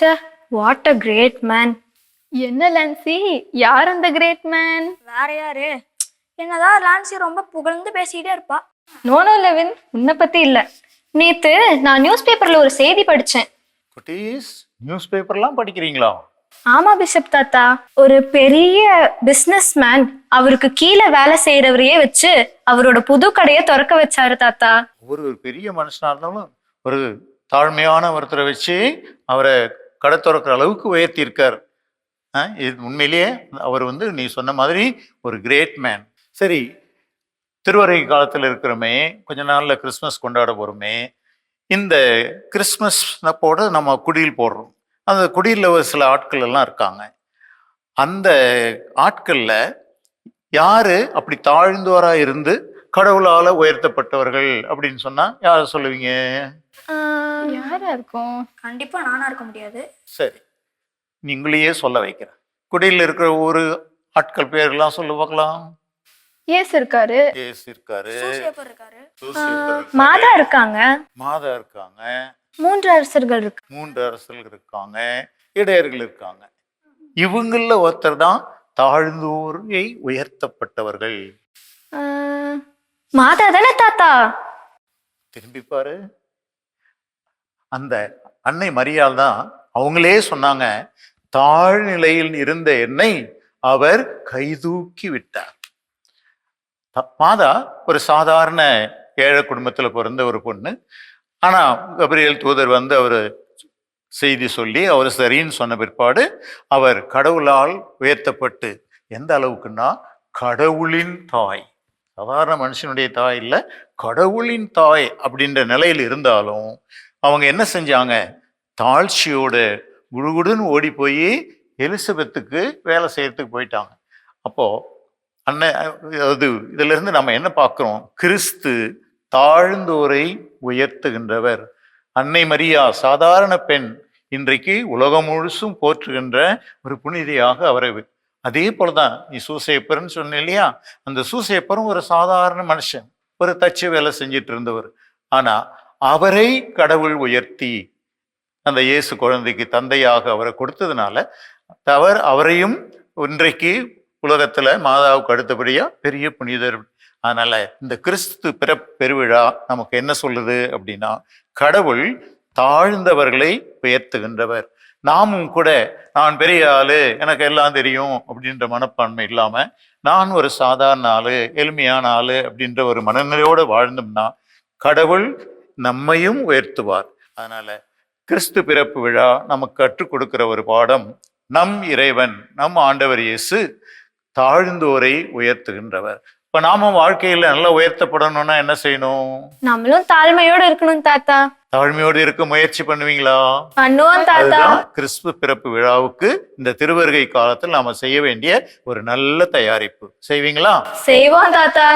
ச்சே, what a great man. என்ன Lancy, யார் அந்த கிரேட் மேன்? வேற யாரு? என்னதான் லான்சி ரொம்ப புகழ்ந்து பேசிக்கிட்டே இருப்பா. நோ லெவின், உன்னை பத்தி இல்ல. நேத்து நான் நியூஸ் பேப்பர்ல ஒரு செய்தி படிச்சேன். குட்டீஸ், நியூஸ் பேப்பர்லாம் படிக்கிறீங்களா? ஆமா பிஷப் தாத்தா, ஒரு பெரிய பிசினஸ் மேன் அவருக்கு கீழே வேலை செய்யறவரையே வச்சு அவரோட புது கடையை திறக்க வச்சாரு தாத்தா. ஒரு பெரிய மனுஷனா இருந்தாலும் ஒரு தாழ்மையான ஒருத்தரை வச்சு அவரை கடை திறக்கிற அளவுக்கு உயர்த்தி இருக்கார். இது உண்மையிலேயே அவர் நீ சொன்ன மாதிரி ஒரு கிரேட் மேன். சரி, திருவரை காலத்தில் இருக்கிறோமே, கொஞ்ச நாள்ல கிறிஸ்மஸ் கொண்டாட போறோமே. இந்த கிறிஸ்மஸ் அப்போட நம்ம குடியில் போடுறோம். அந்த குடியில் ஒரு சில ஆட்கள் எல்லாம் இருக்காங்க. அந்த ஆட்கள்ல யாரு அப்படி தாழ்ந்தோரா இருந்து கடவுளால உயர்த்தப்பட்டவர்கள் அப்படின்னு சொன்னா யார சொல்லுவீங்க? யாரா இருக்கும்? கண்டிப்பா நானா இருக்க முடியாது. சரி, நீங்களையே சொல்ல வைக்கிறேன். குடியில் இருக்கிற ஒரு ஆட்கள் பேர்லாம் சொல்ல பார்க்கலாம். ஏசு இருக்காரு. ஏசு இருக்காரு. சூசியப்பர் இருக்காரு. மாதா இருக்காங்க. மாதா இருக்காங்க. 3 அரசர்கள் இருக்கு. 3 அரசர்கள் இருக்காங்க. இடையர்கள் இருக்காங்க. இவங்கள ஒருத்தர் தான் தாழ்ந்தோரை உயர்த்தப்பட்டவர்கள். மாதா தானே தாத்தா? திரும்பி பாரு, அந்த அன்னை மரியாள் தான். அவங்களே சொன்னாங்க, தாழ்நிலையில் இருந்த என்னை அவர் கைதூக்கி விட்டார். மாதா ஒரு சாதாரண ஏழை குடும்பத்துல பிறந்த ஒரு பொண்ணு. ஆனா கபிரியேல் தூதர் அவர் செய்தி சொல்லி அவர் சரின்னு சொன்ன பிற்பாடு அவர் கடவுளால் உயர்த்தப்பட்டு, எந்த அளவுக்குன்னா கடவுளின் தாய், சாதாரண மனுஷனுடைய தாய் இல்லை, கடவுளின் தாய் அப்படின்ற நிலையில் இருந்தாலும் அவங்க என்ன செஞ்சாங்க? தாழ்ச்சியோட குடுகுடுன்னு ஓடி போய் எலிசபெத்துக்கு வேலை செய்யறதுக்கு போயிட்டாங்க. அப்போ இதுல இருந்து நம்ம என்ன பார்க்கிறோம்? கிறிஸ்து தாழ்ந்தோரை உயர்த்துகின்றவர். அன்னை மரியா சாதாரண பெண், இன்றைக்கு உலகம் முழுசும் போற்றுகின்ற ஒரு புனிதையாக அவரை. அதே போலதான் நீ சூசையப்பர்ன்னு சொன்ன இல்லையா? அந்த சூசையப்பரும் ஒரு சாதாரண மனுஷன், ஒரு தச்சு வேலை செஞ்சிட்டு இருந்தவர். ஆனா அவரை கடவுள் உயர்த்தி அந்த இயேசு குழந்தைக்கு தந்தையாக அவரை கொடுத்ததுனால அவரையும் இன்றைக்கு உலகத்துல மாதாவுக்கு அடுத்தபடியா பெரிய புனிதர். அதனால இந்த கிறிஸ்து பெருவிழா நமக்கு என்ன சொல்லுது அப்படின்னா, கடவுள் தாழ்ந்தவர்களை உயர்த்துகின்றவர். நாமும் கூட நான் பெரிய ஆளு, எனக்கு எல்லாம் தெரியும் அப்படின்ற மனப்பான்மை இல்லாம, நான் ஒரு சாதாரண ஆளு, எளிமையான ஆளு அப்படின்ற ஒரு மனநிலையோடு வாழ்ந்தோம்னா கடவுள் நம்மையும் உயர்த்துவார். அதனால கிறிஸ்து பிறப்பு விழா நமக்கு கற்றுக் கொடுக்கிற ஒரு பாடம், நம் இறைவன், நம் ஆண்டவர் இயேசு தாழ்ந்தோரை உயர்த்துகின்றவர். இப்ப நாம வாழ்க்கையில நல்லா உயர்த்தப்படணும்னா என்ன செய்யணும்? நம்மளும் தாழ்மையோடு இருக்கணும் தாத்தா. தாழ்மையோடு இருக்க முயற்சி பண்ணுவீங்களா? பண்ணுவோம் தாத்தா. கிறிஸ்து பிறப்பு விழாவுக்கு இந்த திருவருகை காலத்தில் நாம செய்ய வேண்டிய ஒரு நல்ல தயாரிப்பு. செய்வீங்களா? செய்வோம் தாத்தா.